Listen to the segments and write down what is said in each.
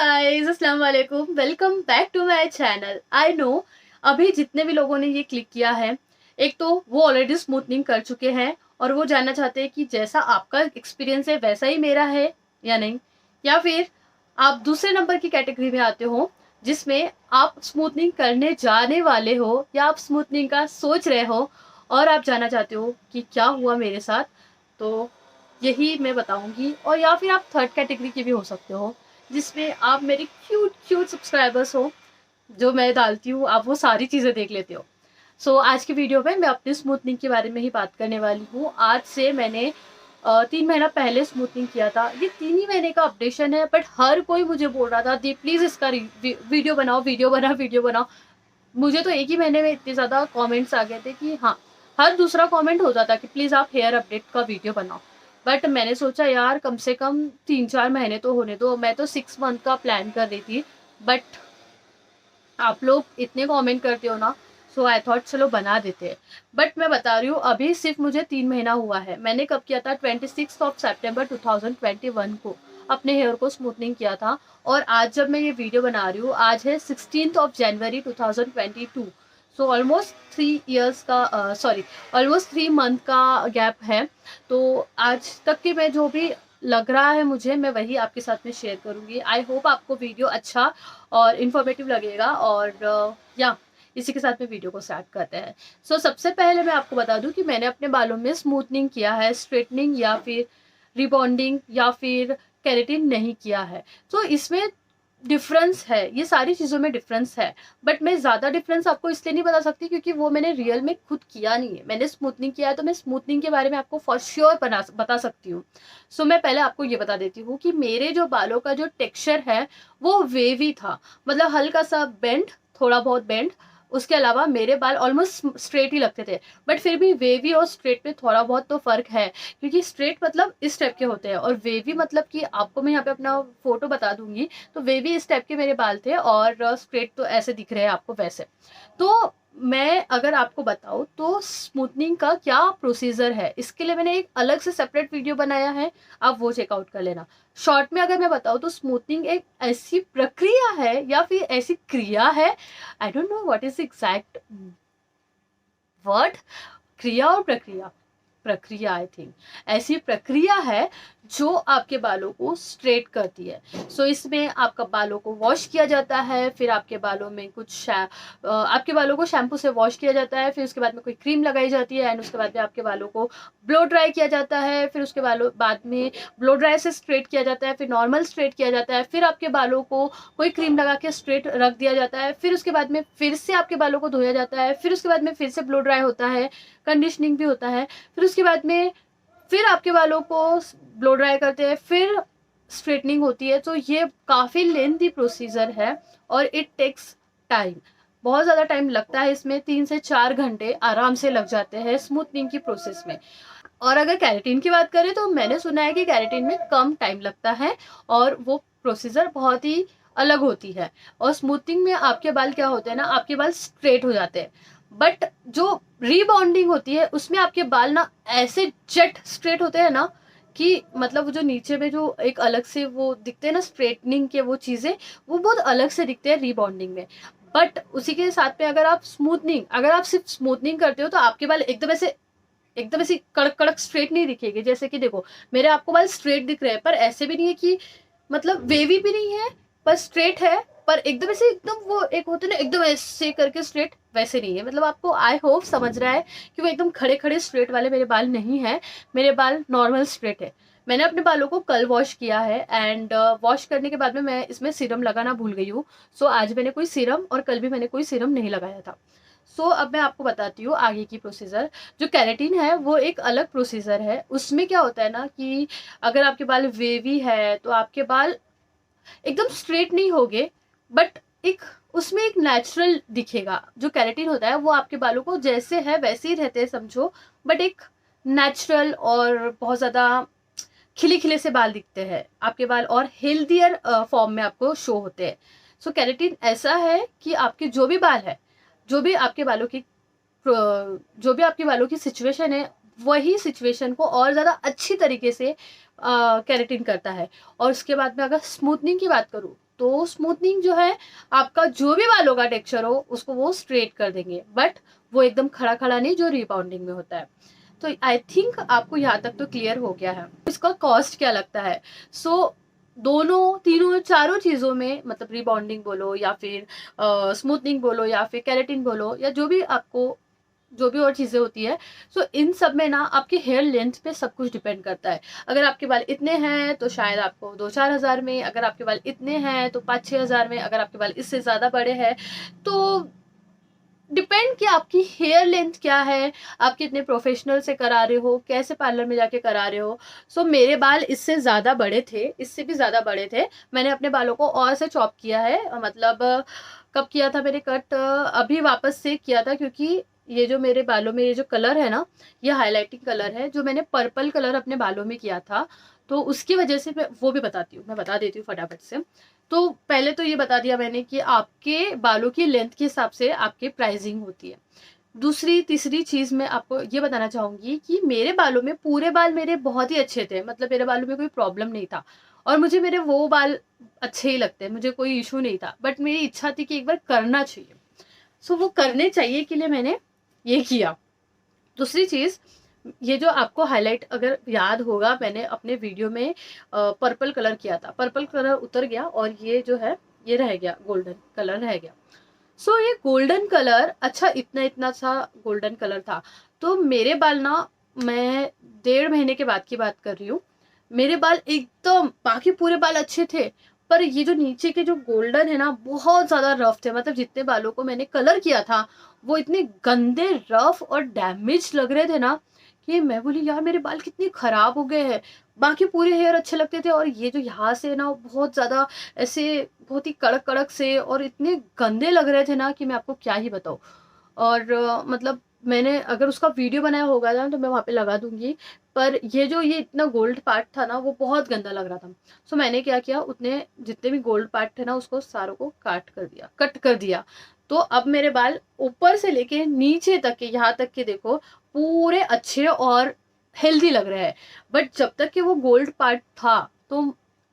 Guys, अस्सलाम वालेकुम। Welcome back to my channel. I know अभी जितने भी लोगों ने ये क्लिक किया है, एक तो वो ऑलरेडी स्मूथनिंग कर चुके हैं और वो जानना चाहते हैं कि जैसा आपका एक्सपीरियंस है वैसा ही मेरा है या नहीं, या फिर आप दूसरे नंबर की कैटेगरी में आते हो जिसमें आप स्मूथनिंग करने जाने वाले हो या आप स्मूथनिंग का सोच रहे हो और आप जानना चाहते हो कि क्या हुआ मेरे साथ। तो यही मैं बताऊंगी। और या फिर आप थर्ड कैटेगरी के भी हो सकते हो जिसमें आप मेरे क्यूट क्यूट सब्सक्राइबर्स हो, जो मैं डालती हूँ आप वो सारी चीज़ें देख लेते हो। आज की वीडियो में मैं अपनी स्मूथनिंग के बारे में ही बात करने वाली हूँ। आज से मैंने 3 महीना पहले स्मूथनिंग किया था। ये 3 ही महीने का अपडेशन है, बट हर कोई मुझे बोल रहा था दी प्लीज़ इसका वीडियो बनाओ, वीडियो बनाओ, वीडियो बनाओ। मुझे तो एक ही महीने में इतने ज़्यादा कमेंट्स आ गए थे कि हाँ, हर दूसरा कमेंट होता था कि प्लीज़ आप हेयर अपडेट का वीडियो बनाओ। बट मैंने सोचा यार कम से कम 3-4 महीने तो होने दो। मैं तो 6 मंथ का प्लान कर रही थी, बट आप लोग इतने कमेंट करते हो ना, सो आई थॉट चलो बना देते हैं। बट मैं बता रही हूँ अभी सिर्फ मुझे 3 महीना हुआ है। मैंने कब किया था? 26 सितंबर 2021 को अपने हेयर को स्मूथनिंग किया था। और आज जब मैं ये वीडियो बना रही हूँ, आज है 16 जनवरी 2022। सो ऑलमोस्ट 3 इयर्स का ऑलमोस्ट 3 मंथ का गैप है। तो आज तक के मैं जो भी लग रहा है मुझे, मैं वही आपके साथ में शेयर करूंगी। आई होप आपको वीडियो अच्छा और इन्फॉर्मेटिव लगेगा। और या इसी के साथ में वीडियो को स्टार्ट करते हैं। सबसे पहले मैं आपको बता दूं कि मैंने अपने बालों में स्मूथनिंग किया है, स्ट्रेटनिंग या फिर रिबॉन्डिंग या फिर केराटिन नहीं किया है। इसमें डिफरेंस है, ये सारी चीज़ों में डिफरेंस है। बट मैं ज़्यादा डिफरेंस आपको इसलिए नहीं बता सकती क्योंकि वो मैंने रियल में खुद किया नहीं है। मैंने स्मूथनिंग किया है तो मैं स्मूथनिंग के बारे में आपको फॉर श्योर बता सकती हूँ। मैं पहले आपको ये बता देती हूँ कि मेरे जो बालों का जो टेक्सचर है वो वेवी था, मतलब हल्का सा बेंड, थोड़ा बहुत बेंड। उसके अलावा मेरे बाल ऑलमोस्ट स्ट्रेट ही लगते थे। बट फिर भी वेवी और स्ट्रेट में थोड़ा बहुत तो फर्क है, क्योंकि स्ट्रेट मतलब इस टाइप के होते हैं और वेवी मतलब कि आपको मैं यहाँ पे अपना फोटो बता दूंगी। तो वेवी इस टाइप के मेरे बाल थे और स्ट्रेट तो ऐसे दिख रहे हैं आपको वैसे। तो मैं अगर आपको बताऊं तो स्मूथनिंग का क्या प्रोसीजर है, इसके लिए मैंने एक अलग से सेपरेट वीडियो बनाया है, आप वो चेकआउट कर लेना। शॉर्ट में अगर मैं बताऊं तो स्मूथनिंग एक ऐसी प्रक्रिया है या फिर ऐसी क्रिया है, I don't know what is exact word. क्रिया और प्रक्रिया, प्रक्रिया आई थिंक, ऐसी प्रक्रिया है जो आपके बालों को स्ट्रेट करती है। इसमें आपका बालों को वॉश किया जाता है, फिर आपके बालों में आपके बालों को शैम्पू से वॉश किया जाता है, फिर उसके बाद में कोई क्रीम लगाई जाती है एंड उसके बाद में आपके बालों को ब्लो ड्राई किया जाता है, फिर उसके बाद में ब्लो ड्राई से स्ट्रेट किया जाता है, फिर नॉर्मल स्ट्रेट किया जाता है, फिर आपके बालों को कोई क्रीम लगा के स्ट्रेट रख दिया जाता है, फिर उसके बाद में फिर से आपके बालों को धोया जाता है, फिर उसके बाद में फिर से ब्लो ड्राई होता है, कंडीशनिंग भी होता है, फिर उसके बाद में फिर आपके बालों को ब्लो ड्राई करते हैं, फिर स्ट्रेटनिंग होती है। तो ये काफ़ी लेंथी प्रोसीजर है और इट टेक्स टाइम, बहुत ज़्यादा टाइम लगता है इसमें। 3 से 4 घंटे आराम से लग जाते हैं स्मूथनिंग की प्रोसेस में। और अगर कैरेटिन की बात करें तो मैंने सुना है कि कैरेटिन में कम टाइम लगता है और वो प्रोसीजर बहुत ही अलग होती है। और स्मूथनिंग में आपके बाल क्या होते हैं ना, आपके बाल स्ट्रेट हो जाते हैं। बट जो रीबॉन्डिंग होती है उसमें आपके बाल ना ऐसे जेट स्ट्रेट होते हैं ना, कि मतलब वो जो नीचे में जो एक अलग से वो दिखते हैं ना स्ट्रेटनिंग के, वो चीज़ें वो बहुत अलग से दिखते हैं रीबॉन्डिंग में। बट उसी के साथ में अगर आप सिर्फ स्मूथनिंग करते हो तो आपके बाल एकदम ऐसे कड़क कड़क स्ट्रेट नहीं दिखेगी। जैसे कि देखो, मेरे आपको बाल स्ट्रेट दिख रहे हैं पर ऐसे भी नहीं है कि मतलब वेवी भी नहीं है पर स्ट्रेट है, पर एकदम ऐसे एकदम वो एक होते ना एकदम ऐसे करके स्ट्रेट, वैसे नहीं है। मतलब आपको आई होप समझ रहा है कि वो एकदम खड़े खड़े स्ट्रेट वाले मेरे बाल नहीं है। मेरे बाल नॉर्मल स्ट्रेट है। मैंने अपने बालों को कल वॉश किया है एंड वॉश करने के बाद में मैं इसमें सीरम लगाना भूल गई हूँ। आज मैंने कोई सीरम और कल भी मैंने कोई सीरम नहीं लगाया था। अब मैं आपको बताती हूँ आगे की प्रोसीजर। जो कैरेटिन है वो एक अलग प्रोसीजर है। उसमें क्या होता है ना कि अगर आपके बाल वेवी है तो आपके बाल एकदम स्ट्रेट नहीं होगे, बट एक उसमें एक नेचुरल दिखेगा। जो कैरेटिन होता है वो आपके बालों को जैसे है वैसे ही रहते हैं समझो, बट एक नेचुरल और बहुत ज़्यादा खिले खिले से बाल दिखते हैं आपके बाल, और हेल्दियर फॉर्म में आपको शो होते हैं। कैरेटिन ऐसा है कि आपके जो भी बाल है, जो भी आपके बालों की जो भी आपके बालों की सिचुएशन है, वही सिचुएशन को और ज़्यादा अच्छी तरीके से कैरेटिन करता है। और उसके बाद में अगर स्मूथनिंग की बात करूँ तो स्मूथनिंग जो है आपका जो भी बालों का टेक्सचर हो उसको वो स्ट्रेट कर देंगे, बट वो एकदम खड़ा खड़ा नहीं जो रिबाउंडिंग में होता है। तो आई थिंक आपको यहाँ तक तो क्लियर हो गया है। इसका कॉस्ट क्या लगता है? सो दोनों तीनों चारों चीजों में, मतलब रिबॉन्डिंग बोलो या फिर स्मूथनिंग बोलो या फिर केराटिन बोलो या जो भी आपको जो भी और चीजें होती है, सो इन सब में ना आपके हेयर लेंथ पे सब कुछ डिपेंड करता है। अगर आपके बाल इतने हैं तो शायद आपको 2-4 हज़ार में, अगर आपके बाल इतने हैं तो 5-6 हज़ार में, अगर आपके बाल इससे ज्यादा बड़े हैं तो डिपेंड कि आपकी हेयर लेंथ क्या है, आप कितने प्रोफेशनल से करा रहे हो, कैसे पार्लर में जाके करा रहे हो। सो मेरे बाल इससे ज्यादा बड़े थे, इससे भी ज्यादा बड़े थे। मैंने अपने बालों को और से चॉप किया है, मतलब कब किया था मैंने कट, अभी वापस से किया था, क्योंकि ये जो मेरे बालों में ये जो कलर है ना, ये हाईलाइटिंग कलर है जो मैंने पर्पल कलर अपने बालों में किया था, तो उसकी वजह से मैं वो भी बताती हूँ, मैं बता देती हूँ फटाफट से। तो पहले तो ये बता दिया मैंने कि आपके बालों की लेंथ के हिसाब से आपकी प्राइसिंग होती है। दूसरी तीसरी चीज मैं आपको ये बताना चाहूंगी कि मेरे बालों में पूरे बाल मेरे बहुत ही अच्छे थे, मतलब मेरे बालों में कोई प्रॉब्लम नहीं था और मुझे मेरे वो बाल अच्छे ही लगते हैं, मुझे कोई इशू नहीं था, बट मेरी इच्छा थी कि एक बार करना चाहिए। सो वो करने चाहिए के लिए मैंने ये किया। दूसरी चीज, ये जो आपको हाईलाइट अगर याद होगा, मैंने अपने वीडियो में पर्पल कलर किया था, पर्पल कलर उतर गया और ये जो है ये रह गया, गोल्डन कलर रह गया। सो ये गोल्डन कलर, अच्छा इतना इतना सा गोल्डन कलर था। तो मेरे बाल ना, मैं 1.5 महीने के बाद की बात कर रही हूँ, मेरे बाल एकदम, बाकी पूरे बाल अच्छे थे पर ये जो नीचे के जो गोल्डन है ना बहुत ज्यादा रफ थे, मतलब जितने बालों को मैंने कलर किया था वो इतने गंदे रफ और डैमेज लग रहे थे ना कि मैं बोली यार मेरे बाल कितने खराब हो गए हैं। बाकी पूरे हेयर अच्छे लगते थे और ये जो यहाँ से ना बहुत ज्यादा ऐसे बहुत ही कड़क कड़क से और इतने गंदे लग रहे थे ना कि मैं आपको क्या ही बताऊं। और मतलब मैंने अगर उसका वीडियो बनाया होगा ना तो मैं वहां पे लगा दूंगी, पर ये इतना गोल्ड पार्ट था ना वो बहुत गंदा लग रहा था। सो मैंने क्या किया, उतने जितने भी गोल्ड पार्ट थे ना उसको सारों को कट कर दिया। तो अब मेरे बाल ऊपर से लेके नीचे तक के, यहाँ तक के देखो, पूरे अच्छे और हेल्दी लग रहे हैं। बट जब तक कि वो गोल्ड पार्ट था तो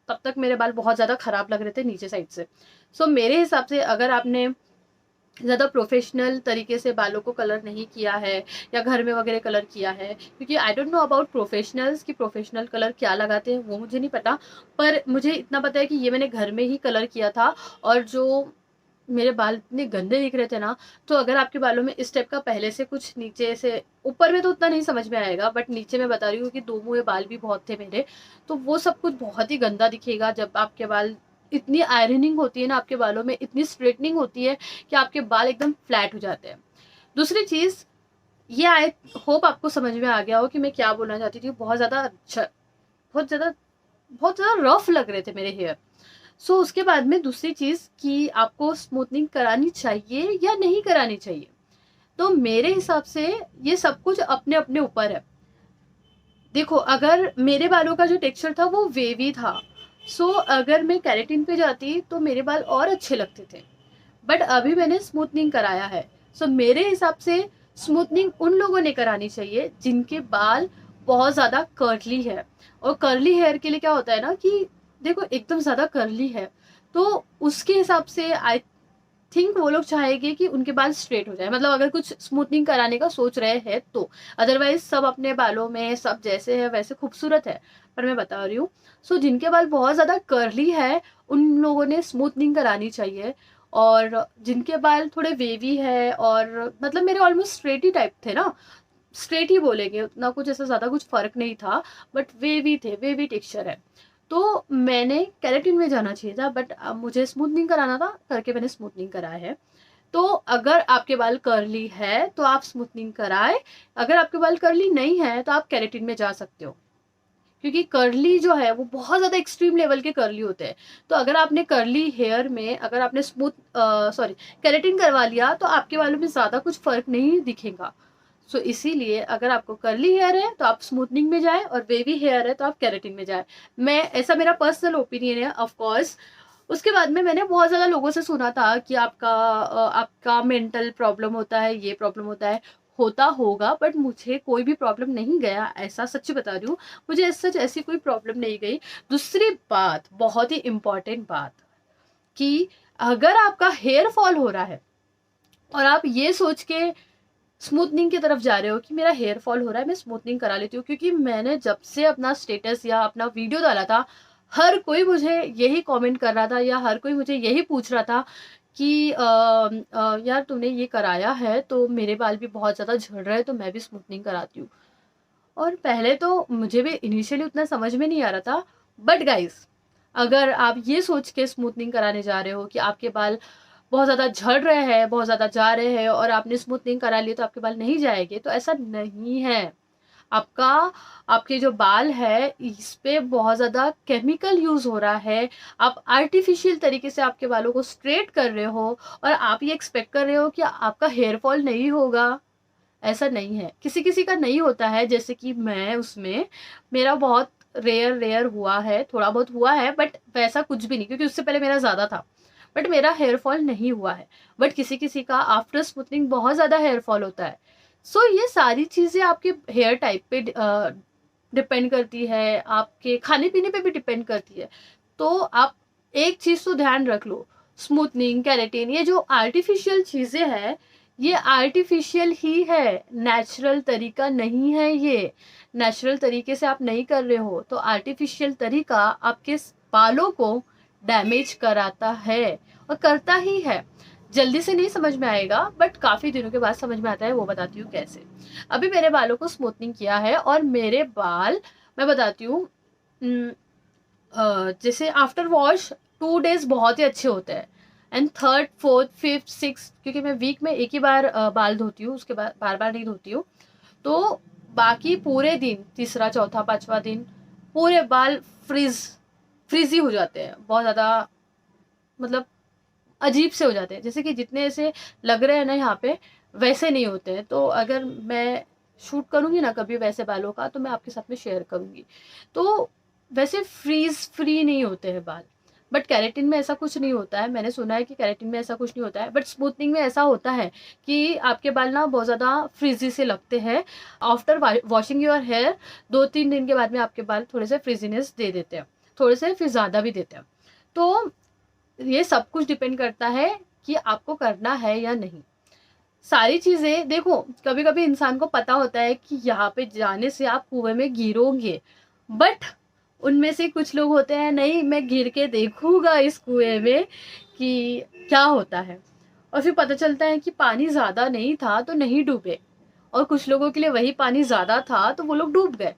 तब तक मेरे बाल बहुत ज्यादा खराब लग रहे थे नीचे साइड से। सो मेरे हिसाब से अगर आपने ज़्यादा प्रोफेशनल तरीके से बालों को कलर नहीं किया है या घर में वगैरह कलर किया है, क्योंकि I don't know about professionals कि प्रोफेशनल कलर क्या लगाते हैं वो मुझे नहीं पता, पर मुझे इतना पता है कि ये मैंने घर में ही कलर किया था। और जो मेरे बाल इतने गंदे दिख रहे थे ना, तो अगर आपके बालों में इस टाइप का पहले से कुछ नीचे से, ऊपर में तो उतना नहीं समझ में आएगा बट नीचे मैं बता रही हूँ कि 2 मुँहे बाल भी बहुत थे मेरे, तो वो सब कुछ बहुत ही गंदा दिखेगा जब आपके बाल, इतनी आयरनिंग होती है ना आपके बालों में, इतनी स्ट्रेटनिंग होती है कि आपके बाल एकदम फ्लैट हो जाते हैं। दूसरी चीज, ये आई होप आपको समझ में आ गया हो कि मैं क्या बोलना चाहती थी। बहुत ज्यादा अच्छा, बहुत ज्यादा बहुत ज्यादा रफ लग रहे थे मेरे हेयर। सो उसके बाद में दूसरी चीज कि आपको स्मूथनिंग करानी चाहिए या नहीं करानी चाहिए, तो मेरे हिसाब से ये सब कुछ अपने अपने ऊपर है। देखो अगर मेरे बालों का जो टेक्सचर था वो वेवी था, सो अगर मैं केराटिन पे जाती तो मेरे बाल और अच्छे लगते थे, बट अभी मैंने स्मूथनिंग कराया है। सो मेरे हिसाब से स्मूथनिंग उन लोगों ने करानी चाहिए जिनके बाल बहुत ज्यादा कर्ली है। और कर्ली हेयर के लिए क्या होता है ना कि देखो एकदम ज्यादा कर्ली है तो उसके हिसाब से आई थिंक वो लोग चाहेंगे कि उनके बाल स्ट्रेट हो जाए, मतलब अगर कुछ स्मूथनिंग कराने का सोच रहे हैं तो। अदरवाइज सब अपने बालों में सब जैसे है वैसे खूबसूरत है, पर मैं बता रही हूँ। सो जिनके बाल बहुत ज्यादा कर्ली है उन लोगों ने स्मूथनिंग करानी चाहिए। और जिनके बाल थोड़े वेवी है और मतलब मेरे ऑलमोस्ट स्ट्रेट ही टाइप थे ना, स्ट्रेट ही बोलेंगे, उतना कुछ ऐसा ज्यादा कुछ फर्क नहीं था, बट वेवी थे, वेवी टेक्सचर है, तो मैंने केराटिन में जाना चाहिए था, बट मुझे स्मूथनिंग कराना था, करके मैंने स्मूथनिंग कराया है। तो अगर आपके बाल कर्ली है तो आप स्मूथनिंग कराए, अगर आपके बाल कर्ली नहीं है तो आप केराटिन में जा सकते हो, क्योंकि कर्ली जो है वो बहुत ज्यादा एक्सट्रीम लेवल के कर्ली होते हैं। तो अगर आपने कर्ली हेयर में अगर आपने स्मूथ सॉरी केराटिन करवा लिया तो आपके बालों में ज्यादा कुछ फर्क नहीं दिखेगा। सो इसीलिए अगर आपको कर्ली हेयर है तो आप स्मूथनिंग में जाए और वेवी हेयर है तो आप केराटिन में जाए। मैं ऐसा मेरा पर्सनल ओपिनियन है ऑफ कोर्स। उसके बाद में मैंने बहुत ज्यादा लोगों से सुना था कि आपका मेंटल प्रॉब्लम होता है, ये प्रॉब्लम होता है, होता होगा, बट मुझे कोई भी प्रॉब्लम नहीं गया, ऐसा सच्ची बता रही हूँ, मुझे सच ऐसी कोई प्रॉब्लम नहीं गई। दूसरी बात, बहुत ही इम्पोर्टेंट बात, कि अगर आपका हेयर फॉल हो रहा है और आप ये सोच के स्मूथनिंग की तरफ जा रहे हो कि मेरा हेयर फॉल हो रहा है, मैं स्मूथनिंग करा लेती हूँ, क्योंकि मैंने जब से अपना स्टेटस या अपना वीडियो डाला था, हर कोई मुझे यही कमेंट कर रहा था या हर कोई मुझे यही पूछ रहा था कि यार तूने ये कराया है तो मेरे बाल भी बहुत ज़्यादा झड़ रहे हैं, तो मैं भी स्मूथनिंग कराती हूँ। और पहले तो मुझे भी इनिशियली उतना समझ में नहीं आ रहा था, बट गाइस, अगर आप ये सोच के स्मूथनिंग कराने जा रहे हो कि आपके बाल बहुत ज़्यादा झड़ रहे हैं, बहुत ज़्यादा जा रहे हैं और आपने स्मूथनिंग करा ली तो आपके बाल नहीं जाएंगे, तो ऐसा नहीं है। आपका आपके जो बाल है इस पे बहुत ज़्यादा केमिकल यूज़ हो रहा है। आप आर्टिफिशियल तरीके से आपके बालों को स्ट्रेट कर रहे हो और आप ये एक्सपेक्ट कर रहे हो कि आपका हेयर फॉल नहीं होगा। ऐसा नहीं है, किसी किसी का नहीं होता है, जैसे कि मैं उसमें, मेरा बहुत रेयर रेयर हुआ है, थोड़ा बहुत हुआ है, बट वैसा कुछ भी नहीं, क्योंकि उससे पहले मेरा ज़्यादा था, बट मेरा हेयर फॉल नहीं हुआ है। बट किसी किसी का आफ्टर स्मूथनिंग बहुत ज़्यादा हेयर फॉल होता है। सो ये सारी चीज़ें आपके हेयर टाइप पे डिपेंड करती है, आपके खाने पीने पे भी डिपेंड करती है। तो आप एक चीज़ तो ध्यान रख लो, स्मूथनिंग, केराटिन, ये जो आर्टिफिशियल चीज़ें हैं, ये आर्टिफिशियल ही है, नेचुरल तरीका नहीं है। ये नेचुरल तरीके से आप नहीं कर रहे हो, तो आर्टिफिशियल तरीका आपके बालों को डैमेज कराता है और करता ही है। जल्दी से नहीं समझ में आएगा, बट काफ़ी दिनों के बाद समझ में आता है, वो बताती हूँ कैसे। अभी मेरे बालों को स्मूथनिंग किया है और मेरे बाल, मैं बताती हूँ, जैसे आफ्टर वॉश 2 डेज बहुत ही अच्छे होते हैं, and third fourth fifth six, क्योंकि मैं वीक में एक ही बार बाल धोती हूँ, उसके बाद बार बार नहीं धोती हूँ, तो बाकी पूरे दिन, तीसरा चौथा पांचवा दिन, पूरे बाल फ्रीजी हो जाते हैं, बहुत ज़्यादा, मतलब अजीब से हो जाते हैं, जैसे कि जितने ऐसे लग रहे हैं ना यहाँ पे, वैसे नहीं होते हैं। तो अगर मैं शूट करूँगी ना कभी वैसे बालों का, तो मैं आपके साथ में शेयर करूँगी। तो वैसे फ्रीज फ्री नहीं होते हैं बाल, बट केराटिन में ऐसा कुछ नहीं होता है। मैंने सुना है कि केराटिन में ऐसा कुछ नहीं होता है, बट स्मूथनिंग में ऐसा होता है कि आपके बाल ना बहुत ज़्यादा फ्रीजी से लगते हैं। आफ्टर वॉशिंग योर हेयर 2-3 दिन के बाद में आपके बाल थोड़े से फ्रीजीनेस दे देते हैं, थोड़े से फिर ज़्यादा भी देते हैं। तो ये सब कुछ डिपेंड करता है कि आपको करना है या नहीं। सारी चीजें देखो, कभी कभी इंसान को पता होता है कि यहाँ पे जाने से आप कुएं में गिरोगे, बट उनमें से कुछ लोग होते हैं, नहीं मैं गिर के देखूंगा इस कुएं में कि क्या होता है, और फिर पता चलता है कि पानी ज्यादा नहीं था तो नहीं डूबे, और कुछ लोगों के लिए वही पानी ज्यादा था तो वो लोग डूब गए।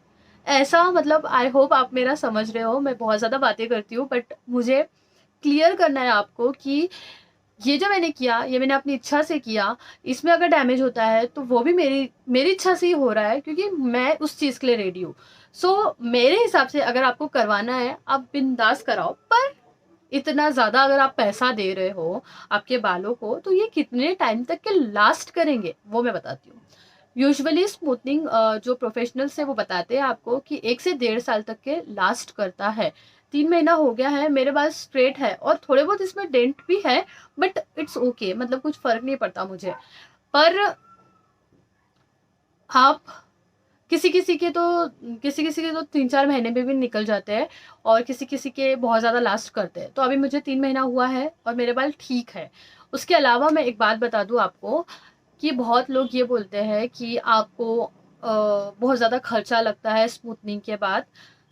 ऐसा, मतलब आई होप आप मेरा समझ रहे हो, मैं बहुत ज्यादा बातें करती हूँ, बट मुझे क्लियर करना है आपको कि ये जो मैंने किया, ये मैंने अपनी इच्छा से किया। इसमें अगर डैमेज होता है तो वो भी मेरी मेरी इच्छा से ही हो रहा है, क्योंकि मैं उस चीज़ के लिए रेडी हूँ। सो मेरे हिसाब से अगर आपको करवाना है, आप बिंदास कराओ, पर इतना ज़्यादा अगर आप पैसा दे रहे हो आपके बालों को, तो ये कितने टाइम तक के लास्ट करेंगे वो मैं बताती हूँ। यूजुअली स्मूथनिंग जो प्रोफेशनल्स है वो बताते हैं आपको कि 1 से 1.5 साल तक के लास्ट करता है। 3 महीना हो गया है, मेरे बाल स्ट्रेट है और थोड़े बहुत इसमें डेंट भी है, बट इट्स ओके, मतलब कुछ फर्क नहीं पड़ता मुझे। पर आप किसी किसी के तो 3-4 महीने में भी निकल जाते हैं, और किसी किसी के बहुत ज़्यादा लास्ट करते हैं। तो अभी मुझे 3 महीना हुआ है और मेरे बाल ठीक है। उसके अलावा मैं एक बात बता दूं आपको, कि बहुत लोग ये बोलते हैं कि आपको बहुत ज़्यादा खर्चा लगता है स्मूथनिंग के बाद।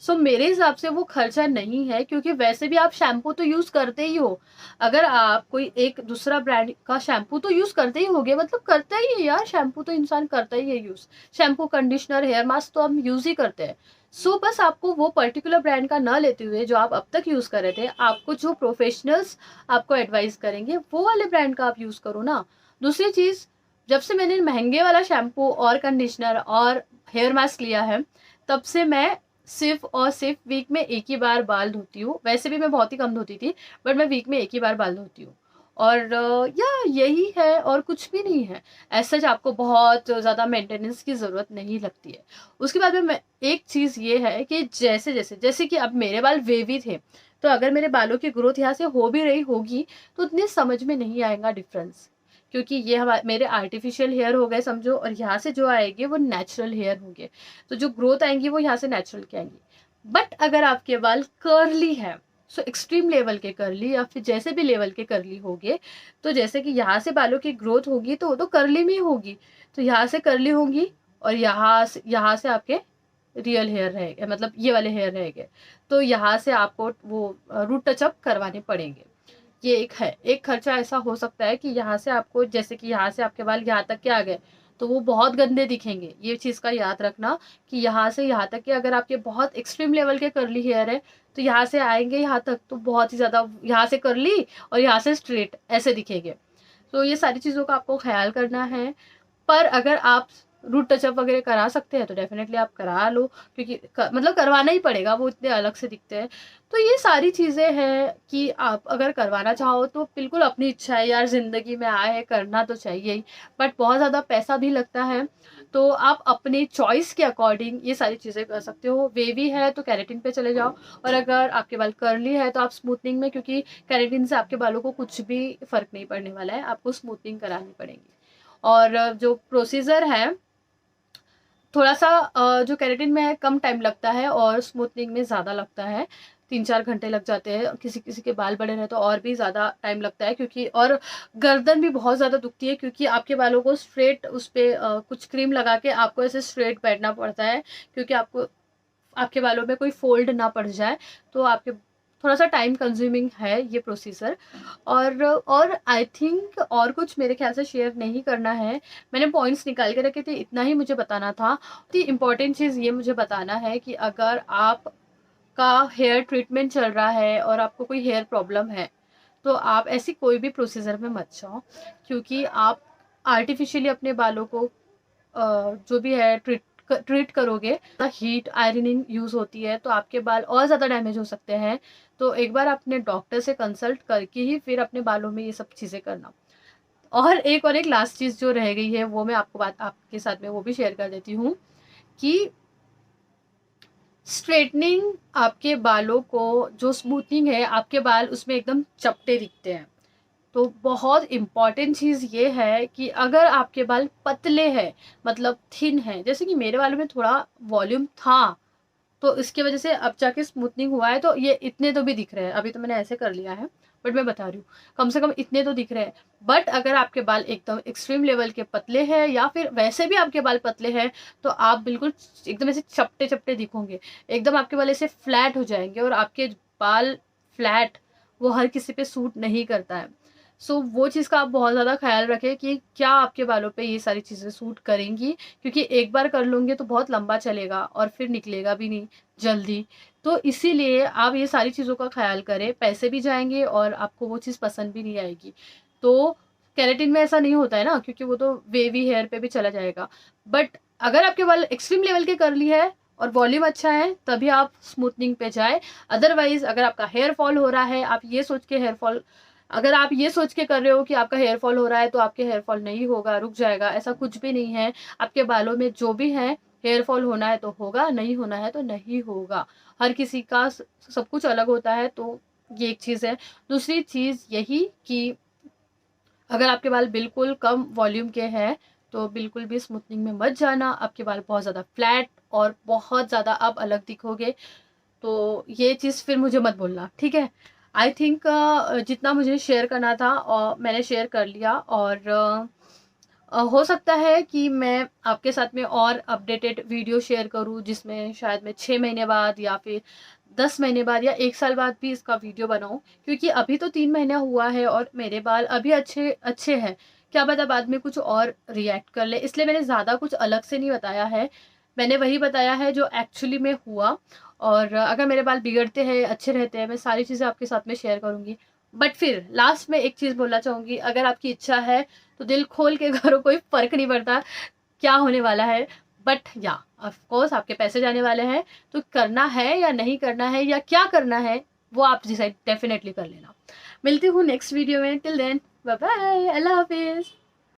सो मेरे हिसाब से वो खर्चा नहीं है, क्योंकि वैसे भी आप शैम्पू तो यूज़ करते ही हो। अगर आप कोई एक दूसरा ब्रांड का शैम्पू तो यूज़ करते ही होगे, मतलब करता ही है यार, शैम्पू तो इंसान करता ही है use. Shampoo, conditioner, hair mask तो हम यूज़ ही करते हैं। सो बस आपको वो पर्टिकुलर ब्रांड का ना लेते हुए जो आप अब तक यूज़ कर रहे थे, आपको जो प्रोफेशनल्स आपको एडवाइस करेंगे वो वाले ब्रांड का आप यूज़ करो ना। दूसरी चीज़, जब से मैंने महंगे वाला शैम्पू और कंडीशनर और हेयर मास्क लिया है, तब से मैं सिर्फ और सिर्फ वीक में एक ही बार बाल धोती हूँ। वैसे भी मैं बहुत ही कम धोती थी, बट मैं वीक में एक ही बार बाल धोती हूँ। और या यही है, और कुछ भी नहीं है। ऐसा आपको बहुत ज़्यादा मेंटेनेंस की ज़रूरत नहीं लगती है। उसके बाद में एक चीज़ ये है कि जैसे कि अब मेरे बाल वेवी थे, तो अगर मेरे बालों की ग्रोथ यहाँ से हो भी रही होगी तो उतनी समझ में नहीं आएगा डिफरेंस, क्योंकि ये मेरे आर्टिफिशियल हेयर हो गए समझो, और यहाँ से जो आएंगे वो नेचुरल हेयर होंगे। तो जो ग्रोथ आएंगी वो यहाँ से नेचुरल की आएंगी। बट अगर आपके बाल कर्ली है, सो एक्सट्रीम लेवल के करली या फिर जैसे भी लेवल के करली होंगे, तो जैसे कि यहाँ से बालों की ग्रोथ होगी तो वो तो करली में ही होगी, तो यहाँ से करली होंगी और यहाँ से आपके रियल हेयर रहेंगे, मतलब ये वाले हेयर रहेंगे, तो यहाँ से आपको वो रूट टचअप करवाने पड़ेंगे। ये एक है, एक खर्चा ऐसा हो सकता है कि यहाँ से आपको, जैसे कि यहाँ से आपके बाल यहाँ तक के आ गए तो वो बहुत गंदे दिखेंगे, ये चीज़ का याद रखना कि यहाँ से यहाँ तक के अगर आपके बहुत एक्सट्रीम लेवल के करली हेयर है तो यहाँ से आएंगे यहाँ तक तो बहुत ही ज़्यादा, यहाँ से करली और यहाँ से स्ट्रेट ऐसे दिखेंगे। तो ये सारी चीज़ों का आपको ख्याल करना है। पर अगर आप रूट टचअप वगैरह करा सकते हैं तो डेफिनेटली आप करा लो, क्योंकि मतलब करवाना ही पड़ेगा, वो इतने अलग से दिखते हैं। तो ये सारी चीज़ें हैं कि आप अगर करवाना चाहो तो बिल्कुल अपनी इच्छा है यार, ज़िंदगी में आए हैं करना तो चाहिए ही, बट बहुत ज़्यादा पैसा भी लगता है। तो आप अपनी चॉइस के अकॉर्डिंग ये सारी चीज़ें कर सकते हो। वेवी है तो केराटिन पे चले जाओ, और अगर आपके बाल कर्ली है तो आप स्मूथनिंग में, क्योंकि केराटिन से आपके बालों को कुछ भी फ़र्क नहीं पड़ने वाला है, आपको स्मूथनिंग करानी पड़ेगी। और जो प्रोसीजर है थोड़ा सा जो केराटिन में है कम टाइम लगता है और स्मूथनिंग में ज़्यादा लगता है, 3-4 घंटे लग जाते हैं। किसी किसी के बाल बड़े रहे तो और भी ज़्यादा टाइम लगता है, क्योंकि और गर्दन भी बहुत ज़्यादा दुखती है, क्योंकि आपके बालों को स्ट्रेट उस पर कुछ क्रीम लगा के आपको ऐसे स्ट्रेट बैठना पड़ता है, क्योंकि आपको आपके बालों में कोई फोल्ड ना पड़ जाए। तो आपके थोड़ा सा टाइम कंज्यूमिंग है ये प्रोसीजर। और आई थिंक और कुछ मेरे ख्याल से शेयर नहीं करना है, मैंने पॉइंट्स निकाल के रखे थे, इतना ही मुझे बताना था। तो इम्पॉर्टेंट चीज़ ये मुझे बताना है कि अगर आपका हेयर ट्रीटमेंट चल रहा है और आपको कोई हेयर प्रॉब्लम है तो आप ऐसी कोई भी प्रोसीजर में मत जाओ, क्योंकि आप आर्टिफिशियली अपने बालों को जो भी है ट्रीट करोगे, हीट आयरनिंग यूज़ होती है तो आपके बाल और ज़्यादा डैमेज हो सकते हैं। तो एक बार अपने डॉक्टर से कंसल्ट करके ही फिर अपने बालों में ये सब चीज़ें करना। और एक लास्ट चीज़ जो रह गई है वो मैं आपके साथ में वो भी शेयर कर देती हूँ कि स्ट्रेटनिंग आपके बालों को, जो स्मूथनिंग है आपके बाल उसमें एकदम चपटे दिखते हैं। तो बहुत इम्पॉर्टेंट चीज़ ये है कि अगर आपके बाल पतले हैं, मतलब थिन है, जैसे कि मेरे बालों में थोड़ा वॉल्यूम था तो इसकी वजह से अब जाके स्मूथनिंग हुआ है, तो ये इतने तो भी दिख रहे हैं, अभी तो मैंने ऐसे कर लिया है बट मैं बता रही हूँ कम से कम इतने तो दिख रहे हैं। बट अगर आपके बाल एकदम एक्सट्रीम लेवल के पतले हैं या फिर वैसे भी आपके बाल पतले हैं तो आप बिल्कुल एकदम ऐसे चपटे चपटे दिखोगे, एकदम आपके बाल ऐसे फ्लैट हो जाएंगे, और आपके बाल फ्लैट वो हर किसी पे सूट नहीं करता है। सो वो चीज़ का आप बहुत ज़्यादा ख्याल रखें कि क्या आपके बालों पे ये सारी चीज़ें सूट करेंगी, क्योंकि एक बार कर लूँगे तो बहुत लंबा चलेगा और फिर निकलेगा भी नहीं जल्दी। तो इसीलिए आप ये सारी चीज़ों का ख्याल करें, पैसे भी जाएंगे और आपको वो चीज़ पसंद भी नहीं आएगी। तो केराटिन में ऐसा नहीं होता है ना, क्योंकि वो तो वेवी हेयर पे भी चला जाएगा। बट अगर आपके बाल एक्सट्रीम लेवल के कर्ली है और वॉल्यूम अच्छा है तभी आप स्मूथनिंग पे जाए। अदरवाइज अगर आपका हेयर फॉल हो रहा है, अगर आप ये सोच के कर रहे हो कि आपका हेयर फॉल हो रहा है तो आपके हेयर फॉल नहीं होगा, रुक जाएगा, ऐसा कुछ भी नहीं है। आपके बालों में जो भी है, हेयर फॉल होना है तो होगा, नहीं होना है तो नहीं होगा। हर किसी का सब कुछ अलग होता है। तो ये एक चीज़ है। दूसरी चीज़ यही कि अगर आपके बाल बिल्कुल कम वॉल्यूम के हैं तो बिल्कुल भी स्मूथनिंग में मत जाना, आपके बाल बहुत ज़्यादा फ्लैट और बहुत ज़्यादा आप अलग दिखोगे। तो ये चीज़ फिर मुझे मत बोलना, ठीक है। आई थिंक जितना मुझे शेयर करना था और मैंने शेयर कर लिया। और हो सकता है कि मैं आपके साथ में और अपडेटेड वीडियो शेयर करूं, जिसमें शायद मैं 6 महीने बाद या फिर 10 महीने बाद या 1 साल बाद भी इसका वीडियो बनाऊं, क्योंकि अभी तो 3 महीना हुआ है और मेरे बाल अभी अच्छे अच्छे हैं। क्या पता बाद में कुछ और रिएक्ट कर ले, इसलिए मैंने ज़्यादा कुछ अलग से नहीं बताया है, मैंने वही बताया है जो एक्चुअली में हुआ। और अगर मेरे बाल बिगड़ते हैं, अच्छे रहते हैं, मैं सारी चीज़ें आपके साथ में शेयर करूँगी। बट फिर लास्ट में एक चीज़ बोलना चाहूँगी, अगर आपकी इच्छा है तो दिल खोल के करो, कोई फ़र्क नहीं पड़ता क्या होने वाला है। बट या ऑफ कोर्स आपके पैसे जाने वाले हैं, तो करना है या नहीं करना है या क्या करना है वो आप डिसाइड डेफिनेटली कर लेना। मिलती हूँ नेक्स्ट वीडियो में, टिल देन बाय बाय, अल्लाह हाफिज़।